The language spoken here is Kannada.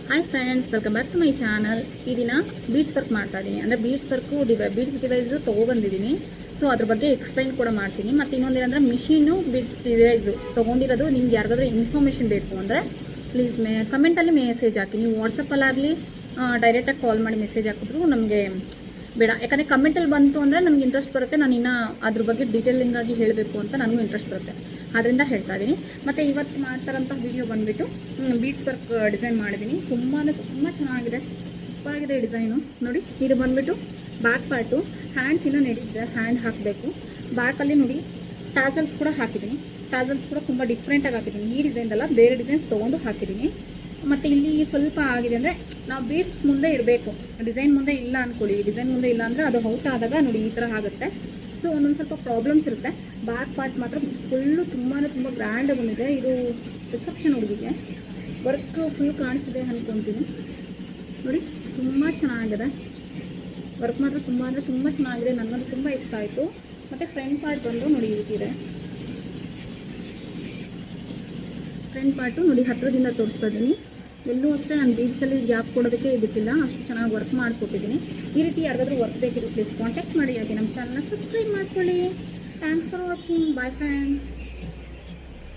Hi friends, welcome back to my channel. ಈ ದಿನ ಬೀಡ್ಸ್ ವರ್ಕ್ ಮಾಡ್ತಾ ಇದ್ದೀನಿ. ಅಂದರೆ ಬೀಡ್ಸ್ ವರ್ಕು ಬೀಡ್ಸ್ ಡಿವೈಸು ತೊಗೊಬಂದಿದ್ದೀನಿ. ಸೊ ಅದ್ರ ಬಗ್ಗೆ ಎಕ್ಸ್ಪ್ಲೈನ್ ಕೂಡ ಮಾಡ್ತೀನಿ. ಮತ್ತು ಇನ್ನೊಂದೇನೆಂದರೆ ಮಿಷಿನು ಬೀಡ್ಸ್ ಡಿವೈಸು ತೊಗೊಂಡಿರೋದು. ನಿಮ್ಗೆ ಯಾರಿಗಾದ್ರೂ ಇನ್ಫಾರ್ಮೇಷನ್ ಬೇಕು ಅಂದರೆ ಪ್ಲೀಸ್ ಕಮೆಂಟಲ್ಲಿ ಮೆಸೇಜ್ ಹಾಕಿ. ನೀವು ವಾಟ್ಸಪ್ಪಲ್ಲಾಗಲಿ ಡೈರೆಕ್ಟಾಗಿ ಕಾಲ್ ಮಾಡಿ ಮೆಸೇಜ್ ಹಾಕಿದ್ರು ನಮಗೆ ಬೇಡ. ಯಾಕಂದರೆ ಕಮೆಂಟಲ್ಲಿ ಬಂತು ಅಂದರೆ ನನಗೆ ಇಂಟ್ರೆಸ್ಟ್ ಬರುತ್ತೆ. ನಾನು ಇನ್ನೂ ಅದ್ರ ಬಗ್ಗೆ ಡೀಟೇಲಿಂಗಾಗಿ ಹೇಳಬೇಕು ಅಂತ ನನಗೂ ಇಂಟ್ರೆಸ್ಟ್ ಬರುತ್ತೆ. ಅದರಿಂದ ಹೇಳ್ತಾ ಇದ್ದೀನಿ. ಮತ್ತು ಇವತ್ತು ಮಾಡ್ತಾರಂಥ ವಿಡಿಯೋ ಬಂದುಬಿಟ್ಟು ಬೀಡ್ಸ್ ವರ್ಕ್ ಡಿಸೈನ್ ಮಾಡಿದ್ದೀನಿ. ತುಂಬ ಚೆನ್ನಾಗಿದೆ, ಸೂಪರಾಗಿದೆ ಡಿಸೈನು. ನೋಡಿ, ಇದು ಬಂದುಬಿಟ್ಟು ಬ್ಯಾಕ್ ಪಾರ್ಟು. ಹ್ಯಾಂಡ್ಸ್ ಇನ್ನೂ ನಡೀತಿದೆ, ಹ್ಯಾಂಡ್ ಹಾಕಬೇಕು. ಬ್ಯಾಕಲ್ಲಿ ನೋಡಿ ಟಾಸಲ್ಸ್ ಕೂಡ ಹಾಕಿದ್ದೀನಿ. ಟಾಸಲ್ಸ್ ಕೂಡ ತುಂಬ ಡಿಫ್ರೆಂಟಾಗಿ ಹಾಕಿದ್ದೀನಿ. ಈ ಡಿಸೈನ್ದಲ್ಲ, ಬೇರೆ ಡಿಸೈನ್ಸ್ ತೊಗೊಂಡು ಹಾಕಿದ್ದೀನಿ. ಮತ್ತು ಇಲ್ಲಿ ಸ್ವಲ್ಪ ಆಗಿದೆ ಅಂದರೆ ನಾವು ಬೀಡ್ಸ್ ಮುಂದೆ ಇರಬೇಕು, ಡಿಸೈನ್ ಮುಂದೆ ಇಲ್ಲ ಅಂದ್ಕೊಳ್ಳಿ. ಡಿಸೈನ್ ಮುಂದೆ ಇಲ್ಲ ಅಂದರೆ ಅದು ಔಟ್ ಆದಾಗ ನೋಡಿ ಈ ಥರ ಆಗುತ್ತೆ. ಸೊ ಒಂದೊಂದು ಸ್ವಲ್ಪ ಪ್ರಾಬ್ಲಮ್ಸ್ ಇರುತ್ತೆ. ಬ್ಯಾಕ್ ಪಾರ್ಟ್ ಮಾತ್ರ ಫುಲ್ಲು ತುಂಬ ಗ್ರ್ಯಾಂಡಾಗಿ ಬಂದಿದೆ. ಇದು ರಿಸೆಪ್ಷನ್ ಹುಡುಗಿಗೆ ವರ್ಕ್ ಫುಲ್ ಕಾಣಿಸ್ತಿದೆ ಅಂದ್ಕೊತೀನಿ. ನೋಡಿ, ತುಂಬ ಚೆನ್ನಾಗಿದೆ ವರ್ಕ್ ಮಾತ್ರ. ತುಂಬ ಚೆನ್ನಾಗಿದೆ. ನನಗಂತೂ ತುಂಬ ಇಷ್ಟ ಆಯಿತು. ಮತ್ತು ಫ್ರಂಟ್ ಪಾರ್ಟ್ ಬಂದು ನೋಡಿ ಈ ರೀತಿ ಇದೆ. ಫ್ರಂಟ್ ಪಾರ್ಟು ನೋಡಿ ಹತ್ತಿರದಿಂದ ತೋರಿಸ್ತಾ ಇದ್ದೀನಿ. ಎಲ್ಲೂ ಅಷ್ಟೇ ನಾನು ಬೀಡ್ಸಲ್ಲಿ ಗ್ಯಾಪ್ ಕೊಡೋದಕ್ಕೆ ಬಿಟ್ಟಿಲ್ಲ, ಅಷ್ಟು ಚೆನ್ನಾಗಿ ವರ್ಕ್ ಮಾಡಿಕೊಟ್ಟಿದ್ದೀನಿ. ಈ ರೀತಿ ಯಾರಿಗಾದ್ರೂ ವರ್ಕ್ ಬೇಕಿದ್ರೆ ಪ್ಲೀಸ್ ಕಾಂಟ್ಯಾಕ್ಟ್ ಮಾಡಿ. ಹಾಗೆ ನಮ್ಮ ಚಾನಲ್ನ ಸಬ್ಸ್ಕ್ರೈಬ್ ಮಾಡ್ಕೊಳ್ಳಿ. Thanks for watching. Bye friends.